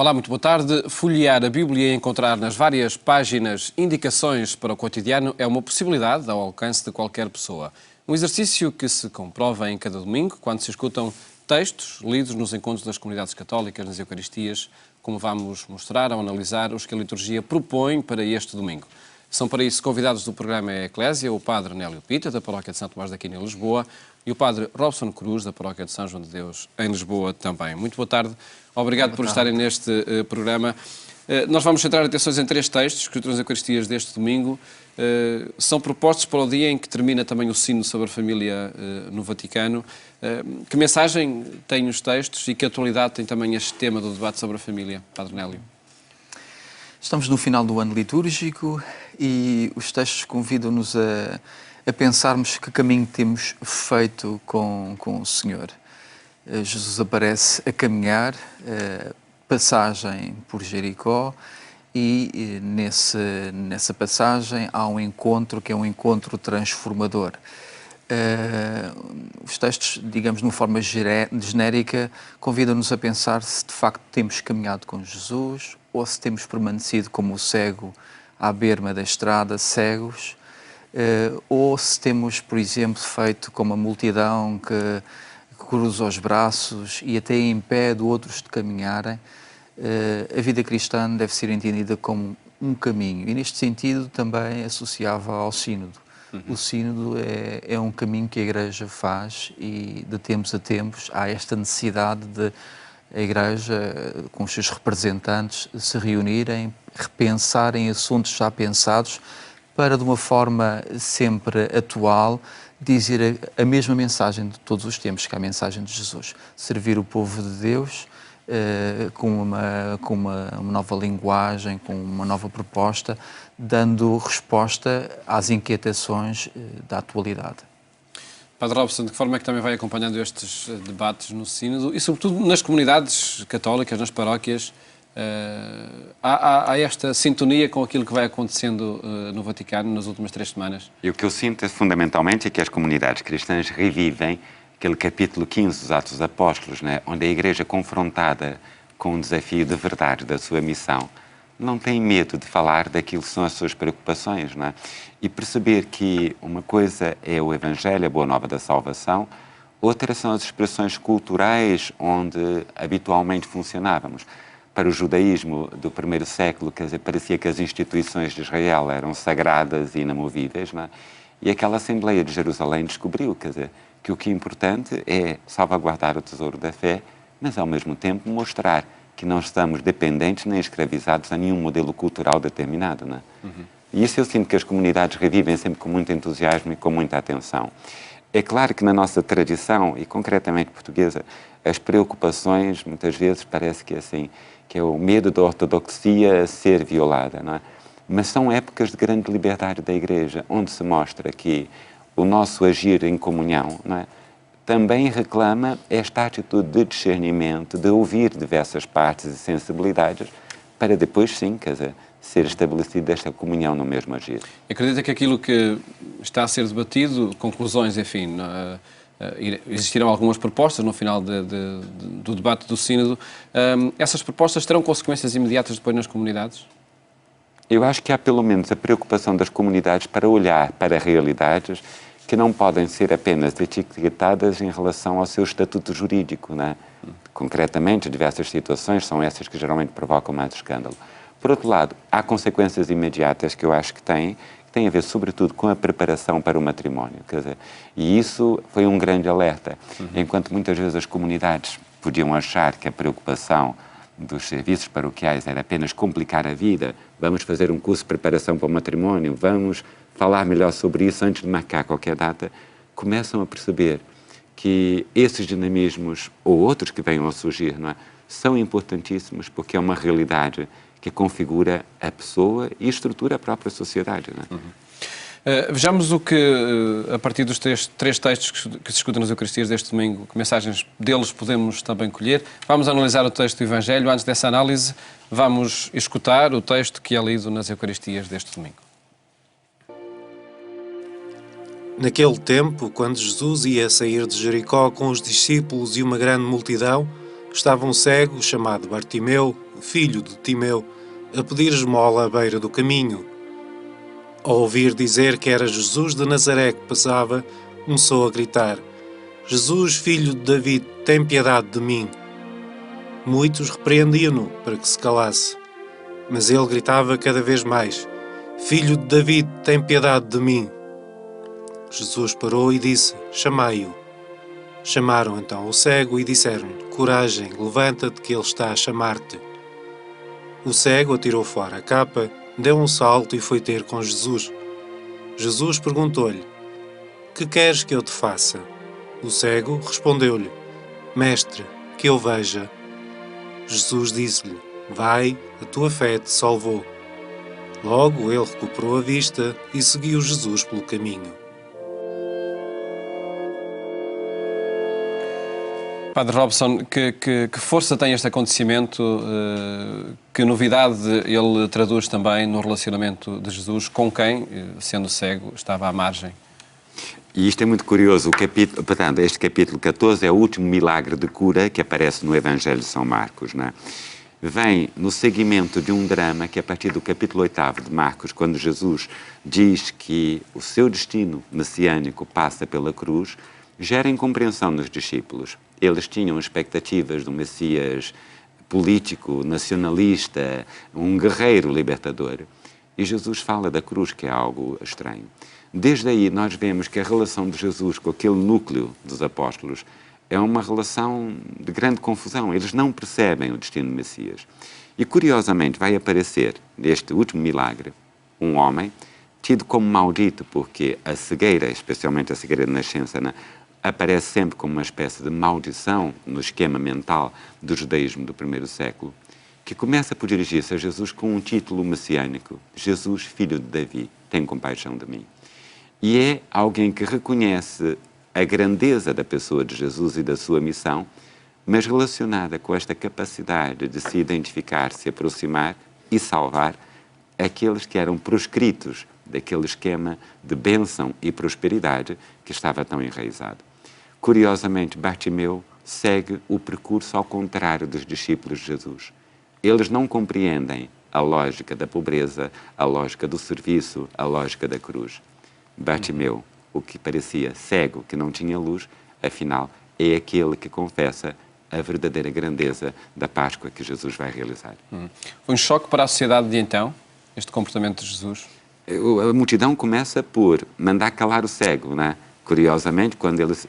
Olá, muito boa tarde. Folhear a Bíblia e encontrar nas várias páginas indicações para o cotidiano é uma possibilidade ao alcance de qualquer pessoa. Um exercício que se comprova em cada domingo, quando se escutam textos lidos nos encontros das comunidades católicas, nas Eucaristias, como vamos mostrar ao analisar os que a liturgia propõe para este domingo. São para isso convidados do programa Eclésia o Padre Nélio Pita, da Paróquia de São Tomás de Aquino, em Lisboa, e o Padre Robson Cruz, da Paróquia de São João de Deus, em Lisboa também. Muito boa tarde. Obrigado por estarem neste programa. Nós vamos centrar atenções em três textos que as Eucaristias deste domingo são propostos para o dia em que termina também o Sínodo sobre a Família no Vaticano. Que mensagem têm os textos e que atualidade tem também este tema do debate sobre a família, Padre Nélio? Estamos no final do ano litúrgico e os textos convidam-nos a pensarmos que caminho temos feito com o Senhor. Jesus aparece a caminhar, passagem por Jericó, e nessa passagem há um encontro que é um encontro transformador. Os textos, digamos, de uma forma genérica, convidam-nos a pensar se de facto temos caminhado com Jesus ou se temos permanecido como o cego à berma da estrada, cegos, ou se temos, por exemplo, feito como a multidão que cruza os braços e até impede outros de caminharem. A vida cristã deve ser entendida como um caminho e, neste sentido, também associava ao Sínodo. O Sínodo é um caminho que a Igreja faz e, de tempos a tempos, há esta necessidade de a Igreja, com os seus representantes, se reunirem, repensarem assuntos já pensados para, de uma forma sempre atual, dizer a mesma mensagem de todos os tempos, que é a mensagem de Jesus. Servir o povo de Deus com uma nova linguagem, com uma nova proposta, dando resposta às inquietações da atualidade. Padre Robson, de que forma é que também vai acompanhando estes debates no Sínodo e, sobretudo, nas comunidades católicas, nas paróquias? Há esta sintonia com aquilo que vai acontecendo no Vaticano nas últimas 3 semanas? E o que eu sinto fundamentalmente é que as comunidades cristãs revivem aquele capítulo 15 dos Atos dos Apóstolos, né, onde a Igreja, confrontada com o desafio de verdade da sua missão, não tem medo de falar daquilo que são as suas preocupações, não é? E perceber que uma coisa é o Evangelho, a boa nova da salvação, outra são as expressões culturais onde habitualmente funcionávamos. Para o judaísmo do primeiro século, quer dizer, parecia que as instituições de Israel eram sagradas e inamovíveis, não é? E aquela Assembleia de Jerusalém descobriu, quer dizer, que o que é importante é salvaguardar o tesouro da fé, mas ao mesmo tempo mostrar que não estamos dependentes nem escravizados a nenhum modelo cultural determinado, não é? E isso eu sinto que as comunidades revivem sempre com muito entusiasmo e com muita atenção. É claro que na nossa tradição, e concretamente portuguesa, as preocupações muitas vezes parece que é assim, que é o medo da ortodoxia ser violada, não é? Mas são épocas de grande liberdade da Igreja, onde se mostra que o nosso agir em comunhão, não é, também reclama esta atitude de discernimento, de ouvir diversas partes e sensibilidades, para depois, sim, quer dizer, ser estabelecida esta comunhão no mesmo agir. Acredita que aquilo que está a ser debatido, conclusões, enfim, existiram algumas propostas no final do debate do Sínodo, essas propostas terão consequências imediatas depois nas comunidades? Eu acho que há pelo menos a preocupação das comunidades para olhar para realidades que não podem ser apenas etiquetadas em relação ao seu estatuto jurídico, né? Concretamente, diversas situações são essas que geralmente provocam mais escândalo. Por outro lado, há consequências imediatas que eu acho que têm a ver sobretudo com a preparação para o matrimónio, quer dizer, e isso foi um grande alerta. Enquanto muitas vezes as comunidades podiam achar que a preocupação dos serviços paroquiais era apenas complicar a vida, vamos fazer um curso de preparação para o matrimónio, vamos falar melhor sobre isso antes de marcar qualquer data, começam a perceber que esses dinamismos, ou outros que venham a surgir, não é, são importantíssimos porque é uma realidade que configura a pessoa e estrutura a própria sociedade, não é? Vejamos o que, a partir dos três textos que se escutam nas Eucaristias deste domingo, que mensagens deles podemos também colher. Vamos analisar o texto do Evangelho. Antes dessa análise, vamos escutar o texto que é lido nas Eucaristias deste domingo. Naquele tempo, quando Jesus ia sair de Jericó com os discípulos e uma grande multidão, estava um cego chamado Bartimeu, filho de Timeu, a pedir esmola à beira do caminho. Ao ouvir dizer que era Jesus de Nazaré que passava, começou a gritar: Jesus, filho de David, tem piedade de mim. Muitos repreendiam-no para que se calasse, mas ele gritava cada vez mais: Filho de David, tem piedade de mim. Jesus parou e disse: Chamai-o. Chamaram então o cego e disseram-lhe: Coragem, levanta-te que ele está a chamar-te. O cego atirou fora a capa, deu um salto e foi ter com Jesus. Jesus perguntou-lhe: Que queres que eu te faça? O cego respondeu-lhe: Mestre, que eu veja. Jesus disse-lhe: Vai, a tua fé te salvou. Logo ele recuperou a vista e seguiu Jesus pelo caminho. Padre Robson, que força tem este acontecimento? Que novidade ele traduz também no relacionamento de Jesus com quem, sendo cego, estava à margem? E isto é muito curioso. Portanto, este capítulo 14 é o último milagre de cura que aparece no Evangelho de São Marcos, não é? Vem no seguimento de um drama que, a partir do capítulo 8 de Marcos, quando Jesus diz que o seu destino messiânico passa pela cruz, gera incompreensão nos discípulos. Eles tinham expectativas de um Messias político, nacionalista, um guerreiro libertador. E Jesus fala da cruz, que é algo estranho. Desde aí nós vemos que a relação de Jesus com aquele núcleo dos apóstolos é uma relação de grande confusão. Eles não percebem o destino do Messias. E curiosamente vai aparecer, neste último milagre, um homem tido como maldito, porque a cegueira, especialmente a cegueira de nascença, aparece sempre como uma espécie de maldição no esquema mental do judaísmo do primeiro século, que começa por dirigir-se a Jesus com um título messiânico: Jesus, filho de Davi, tem compaixão de mim. E é alguém que reconhece a grandeza da pessoa de Jesus e da sua missão, mas relacionada com esta capacidade de se identificar, se aproximar e salvar aqueles que eram proscritos daquele esquema de bênção e prosperidade que estava tão enraizado. Curiosamente, Bartimeu segue o percurso ao contrário dos discípulos de Jesus. Eles não compreendem a lógica da pobreza, a lógica do serviço, a lógica da cruz. Bartimeu, o que parecia cego, que não tinha luz, afinal, é aquele que confessa a verdadeira grandeza da Páscoa que Jesus vai realizar. Foi um choque para a sociedade de então, este comportamento de Jesus? A multidão começa por mandar calar o cego, não é? Curiosamente, quando eles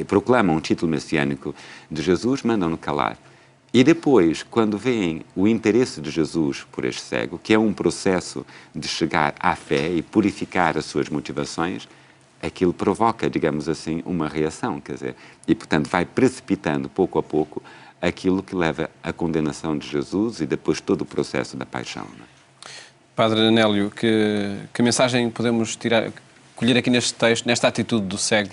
proclamam um título messiânico de Jesus, mandam-no calar. E depois, quando veem o interesse de Jesus por este cego, que é um processo de chegar à fé e purificar as suas motivações, aquilo provoca, digamos assim, uma reação, quer dizer, e portanto vai precipitando pouco a pouco aquilo que leva à condenação de Jesus e depois todo o processo da paixão. Não é? Padre Anélio, que mensagem podemos colher aqui neste texto, nesta atitude do cego?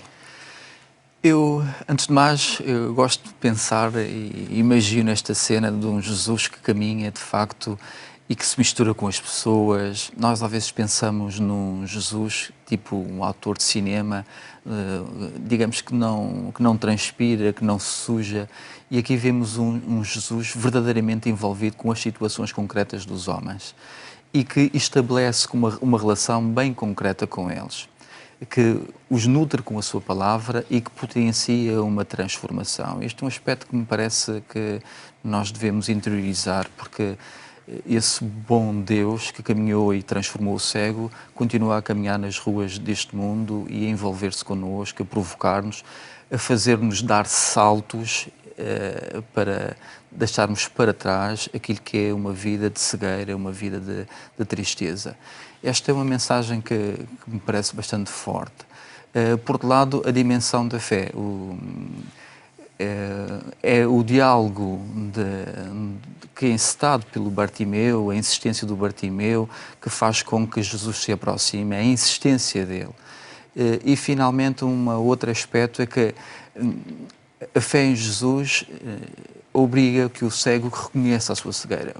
Eu, antes de mais, eu gosto de pensar e imagino esta cena de um Jesus que caminha, de facto, e que se mistura com as pessoas. Nós, às vezes, pensamos num Jesus, tipo um autor de cinema, digamos que não transpira, que não se suja. E aqui vemos um Jesus verdadeiramente envolvido com as situações concretas dos homens e que estabelece uma relação bem concreta com eles, que os nutre com a sua palavra e que potencia uma transformação. Este é um aspecto que me parece que nós devemos interiorizar, porque esse bom Deus que caminhou e transformou o cego continua a caminhar nas ruas deste mundo e a envolver-se connosco, a provocar-nos, a fazer-nos dar saltos para deixarmos para trás aquilo que é uma vida de cegueira, uma vida de tristeza. Esta é uma mensagem que me parece bastante forte. Por outro lado, a dimensão da fé. É o diálogo que é encetado pelo Bartimeu, a insistência do Bartimeu, que faz com que Jesus se aproxime, a insistência dele. E, finalmente, um outro aspecto é que a fé em Jesus obriga que o cego reconheça a sua cegueira.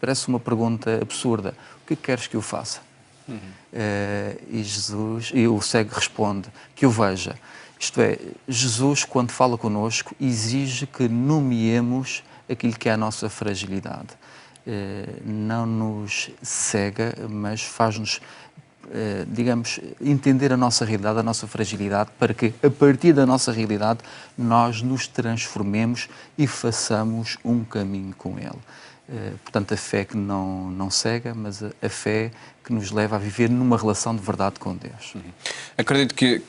Parece uma pergunta absurda. O que queres que eu faça? E o cego responde: que eu veja. Isto é, Jesus, quando fala connosco, exige que nomeemos aquilo que é a nossa fragilidade. Não nos cega, mas faz-nos, digamos, entender a nossa realidade, a nossa fragilidade, para que, a partir da nossa realidade, nós nos transformemos e façamos um caminho com Ele. Portanto, a fé que não cega, mas a fé que nos leva a viver numa relação de verdade com Deus. Acredito que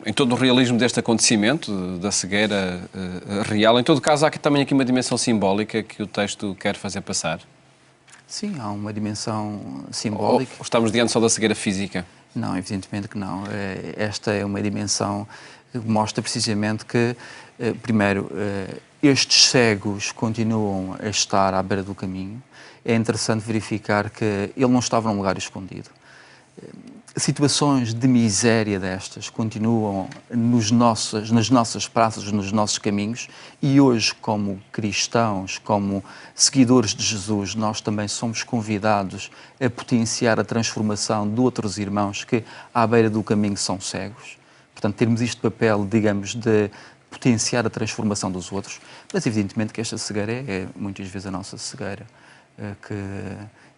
em todo o realismo deste acontecimento, da cegueira real, em todo caso, há também aqui uma dimensão simbólica que o texto quer fazer passar. Sim, há uma dimensão simbólica. Ou estamos diante só da cegueira física? Não, evidentemente que não. Esta é uma dimensão que mostra precisamente que, primeiro, estes cegos continuam a estar à beira do caminho. É interessante verificar que ele não estava num lugar escondido. Situações de miséria destas continuam nas nossas praças, nos nossos caminhos, e hoje, como cristãos, como seguidores de Jesus, nós também somos convidados a potenciar a transformação de outros irmãos que à beira do caminho são cegos. Portanto, termos este papel, digamos, de potenciar a transformação dos outros, mas evidentemente que esta cegueira é muitas vezes a nossa cegueira, que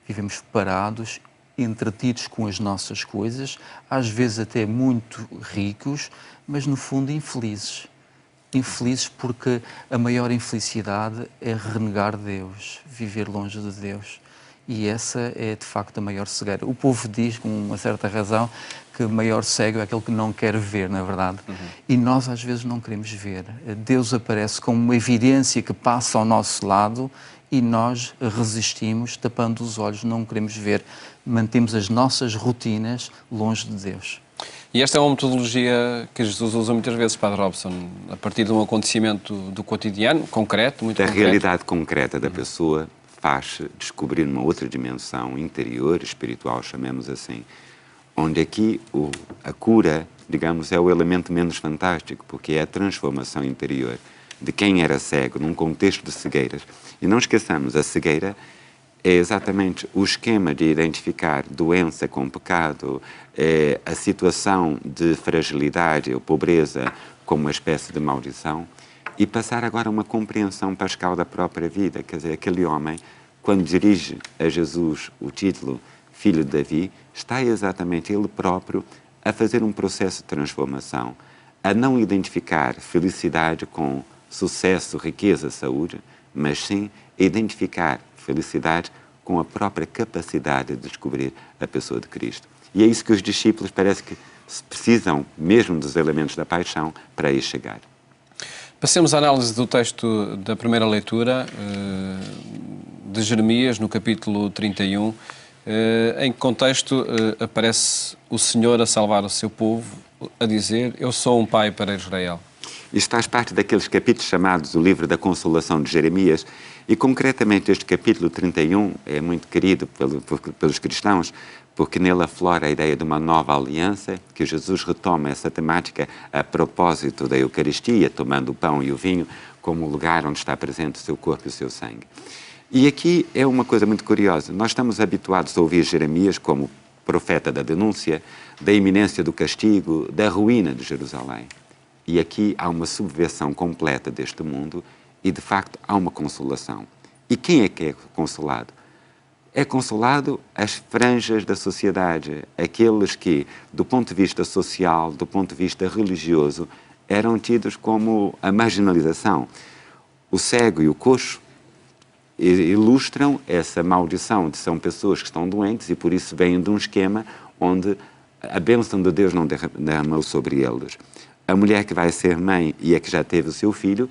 vivemos parados, entretidos com as nossas coisas, às vezes até muito ricos, mas no fundo infelizes. Infelizes porque a maior infelicidade é renegar Deus, viver longe de Deus. E essa é, de facto, a maior cegueira. O povo diz, com uma certa razão, que o maior cego é aquele que não quer ver, na verdade. E nós, às vezes, não queremos ver. Deus aparece como uma evidência que passa ao nosso lado e nós resistimos, tapando os olhos, não queremos ver. Mantemos as nossas rotinas longe de Deus. E esta é uma metodologia que Jesus usa muitas vezes, Padre Robson, a partir de um acontecimento do cotidiano, concreto, muito concreto. Da realidade concreta da pessoa, faz descobrir uma outra dimensão interior, espiritual, chamemos assim, onde aqui a cura, digamos, é o elemento menos fantástico, porque é a transformação interior de quem era cego num contexto de cegueiras. E não esqueçamos, a cegueira é exatamente o esquema de identificar doença com pecado, a situação de fragilidade ou pobreza como uma espécie de maldição, e passar agora a uma compreensão pascal da própria vida. Quer dizer, aquele homem, quando dirige a Jesus o título Filho de Davi, está exatamente ele próprio a fazer um processo de transformação, a não identificar felicidade com sucesso, riqueza, saúde, mas sim a identificar felicidade com a própria capacidade de descobrir a pessoa de Cristo. E é isso que os discípulos parece que precisam mesmo dos elementos da paixão para aí chegar. Passemos à análise do texto da primeira leitura, de Jeremias, no capítulo 31, em que contexto aparece o Senhor a salvar o seu povo, a dizer: eu sou um pai para Israel. Isto faz parte daqueles capítulos chamados o livro da Consolação de Jeremias, e concretamente este capítulo 31 é muito querido pelos cristãos, porque nele aflora a ideia de uma nova aliança, que Jesus retoma essa temática a propósito da Eucaristia, tomando o pão e o vinho como lugar onde está presente o seu corpo e o seu sangue. E aqui é uma coisa muito curiosa. Nós estamos habituados a ouvir Jeremias como profeta da denúncia, da iminência do castigo, da ruína de Jerusalém. E aqui há uma subversão completa deste mundo e, de facto, há uma consolação. E quem é que é consolado? É consolado as franjas da sociedade, aqueles que, do ponto de vista social, do ponto de vista religioso, eram tidos como a marginalização. O cego e o coxo ilustram essa maldição de são pessoas que estão doentes e por isso vêm de um esquema onde a bênção de Deus não derramou sobre eles. A mulher que vai ser mãe e a que já teve o seu filho,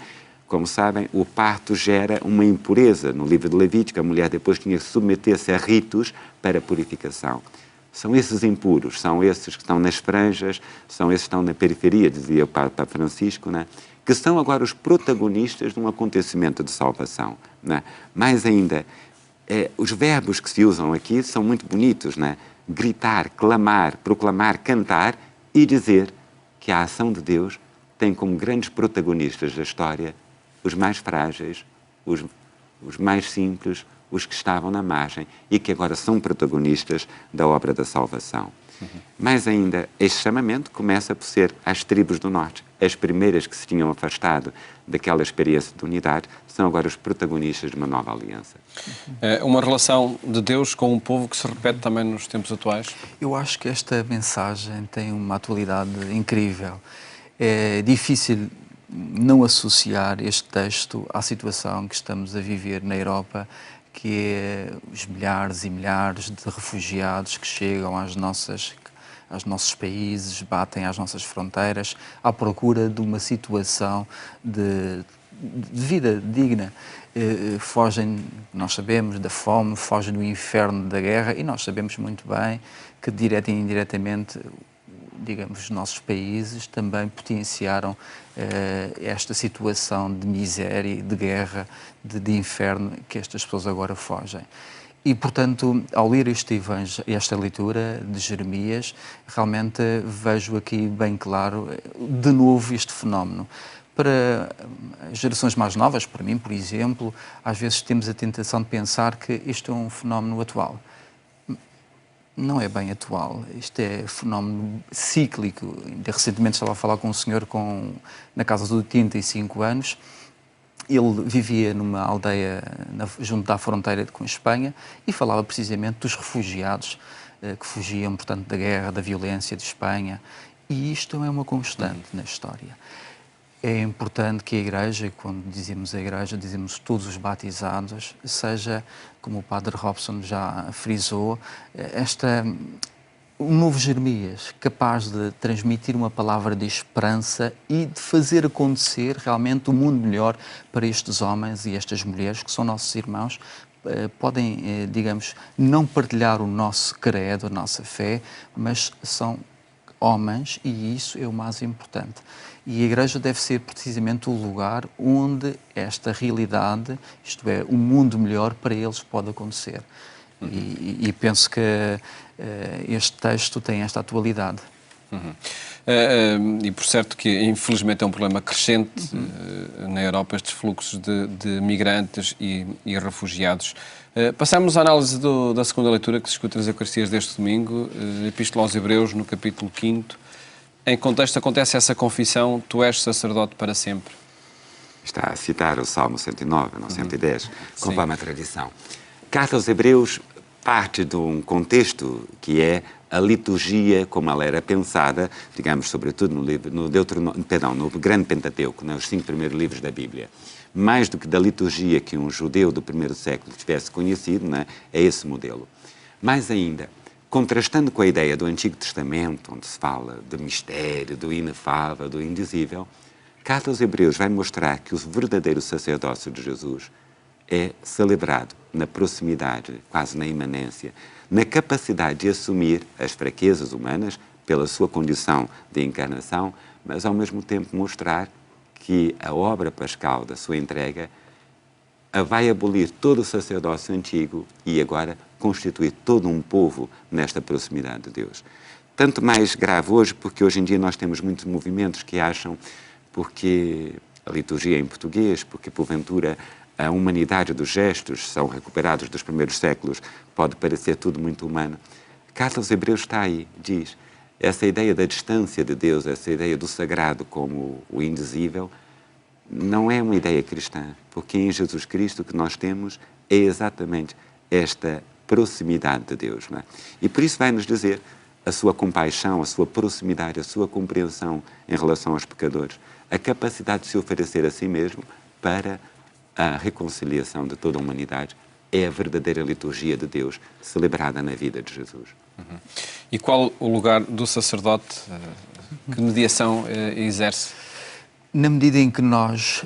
como sabem, o parto gera uma impureza. No livro de Levítico, a mulher depois tinha que submeter-se a ritos para purificação. São esses impuros, são esses que estão nas franjas, são esses que estão na periferia, dizia o Papa Francisco, né? Que são agora os protagonistas de um acontecimento de salvação. Né? Mais ainda, os verbos que se usam aqui são muito bonitos, né? Gritar, clamar, proclamar, cantar e dizer que a ação de Deus tem como grandes protagonistas da história os mais frágeis, os mais simples, os que estavam na margem e que agora são protagonistas da obra da salvação. Mais ainda, este chamamento começa por ser as tribos do norte. As primeiras que se tinham afastado daquela experiência de unidade são agora os protagonistas de uma nova aliança. É uma relação de Deus com um povo que se repete também nos tempos atuais? Eu acho que esta mensagem tem uma atualidade incrível. É difícil não associar este texto à situação que estamos a viver na Europa, que é os milhares e milhares de refugiados que chegam aos nossos países, batem às nossas fronteiras, à procura de uma situação de vida digna. Fogem, nós sabemos, da fome, fogem do inferno da guerra, e nós sabemos muito bem que, direta e indiretamente, digamos, os nossos países também potenciaram esta situação de miséria, de guerra, de inferno que estas pessoas agora fogem. E, portanto, ao ler esta leitura de Jeremias, realmente vejo aqui bem claro, de novo, este fenómeno. Para as gerações mais novas, para mim, por exemplo, às vezes temos a tentação de pensar que isto é um fenómeno atual. Não é bem atual, isto é fenómeno cíclico. Ainda recentemente estava a falar com um senhor na casa de 85 anos. Ele vivia numa aldeia junto da fronteira com a Espanha e falava precisamente dos refugiados que fugiam, portanto, da guerra, da violência de Espanha. E isto é uma constante na história. É importante que a Igreja, quando dizemos a Igreja, dizemos todos os batizados, seja, como o Padre Robson já frisou, um novo Jeremias, capaz de transmitir uma palavra de esperança e de fazer acontecer realmente um mundo melhor para estes homens e estas mulheres, que são nossos irmãos. Podem, digamos, não partilhar o nosso credo, a nossa fé, mas são homens, e isso é o mais importante. E a Igreja deve ser precisamente o lugar onde esta realidade, isto é, um mundo melhor para eles, pode acontecer. E penso que este texto tem esta atualidade. E por certo que, infelizmente, é um problema crescente na Europa, estes fluxos de migrantes e refugiados. Passamos à análise da segunda leitura que se escuta nas Eucaristias deste domingo, Epístola aos Hebreus, no capítulo 5. Em contexto acontece essa confissão: tu és sacerdote para sempre. Está a citar o Salmo 109, não 110, conforme a tradição. Carta aos Hebreus parte de um contexto que é a liturgia como ela era pensada, digamos, sobretudo no Grande Pentateuco, os 5 primeiros livros da Bíblia. Mais do que da liturgia que um judeu do primeiro século tivesse conhecido, é esse modelo. Mais ainda, contrastando com a ideia do Antigo Testamento, onde se fala do mistério, do inefável, do indizível, Carta aos Hebreus vai mostrar que o verdadeiro sacerdócio de Jesus é celebrado na proximidade, quase na imanência, na capacidade de assumir as fraquezas humanas pela sua condição de encarnação, mas ao mesmo tempo mostrar que a obra pascal da sua entrega vai abolir todo o sacerdócio antigo e agora constituir todo um povo nesta proximidade de Deus. Tanto mais grave hoje, porque hoje em dia nós temos muitos movimentos que acham, porque a liturgia é em português, porque porventura a humanidade dos gestos são recuperados dos primeiros séculos, pode parecer tudo muito humano. Carta aos Hebreus está aí, diz, essa ideia da distância de Deus, essa ideia do sagrado como o indizível, não é uma ideia cristã, porque em Jesus Cristo o que nós temos é exatamente esta proximidade de Deus. E por isso vai nos dizer a sua compaixão, a sua proximidade, a sua compreensão em relação aos pecadores, a capacidade de se oferecer a si mesmo para a reconciliação de toda a humanidade, é a verdadeira liturgia de Deus celebrada na vida de Jesus. E qual o lugar do sacerdote? Que mediação exerce? Na medida em que nós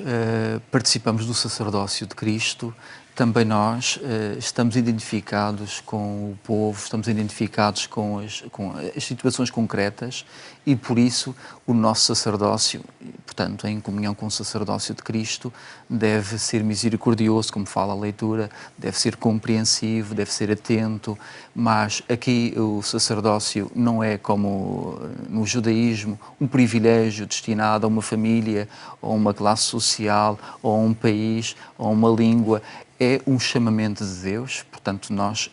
participamos do sacerdócio de Cristo, também nós estamos identificados com o povo, estamos identificados com as situações concretas, e por isso o nosso sacerdócio, portanto, em comunhão com o sacerdócio de Cristo, deve ser misericordioso, como fala a leitura, deve ser compreensivo, deve ser atento, mas aqui o sacerdócio não é como no judaísmo, um privilégio destinado a uma família, ou a uma classe social, ou a um país, ou a uma língua. é um chamamento de Deus, portanto nós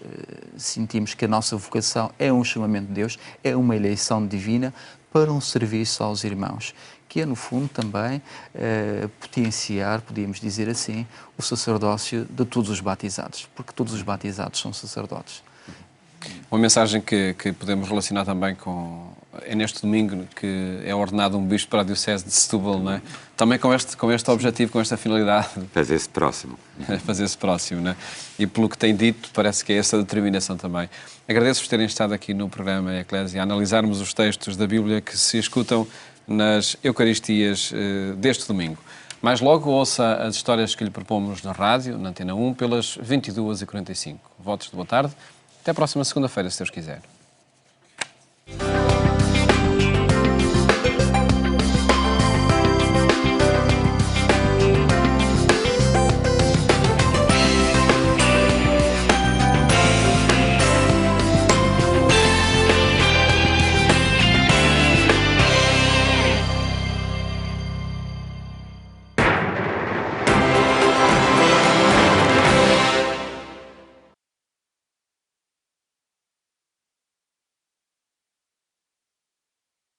sentimos que a nossa vocação é um chamamento de Deus, é uma eleição divina para um serviço aos irmãos, que é no fundo também potenciar, podíamos dizer assim, o sacerdócio de todos os batizados, porque todos os batizados são sacerdotes. Uma mensagem que podemos relacionar também com... É neste domingo que é ordenado um bispo para a Diocese de Setúbal, não é? Também com este objetivo, com esta finalidade. Fazer-se próximo. Fazer-se próximo, não é? E pelo que tem dito, parece que é essa determinação também. Agradeço-vos terem estado aqui no programa Eclésia a analisarmos os textos da Bíblia que se escutam nas Eucaristias deste domingo. Mais logo, ouça as histórias que lhe propomos na rádio, na Antena 1, pelas 22h45. Votos de boa tarde. Até a próxima segunda-feira, se Deus quiser.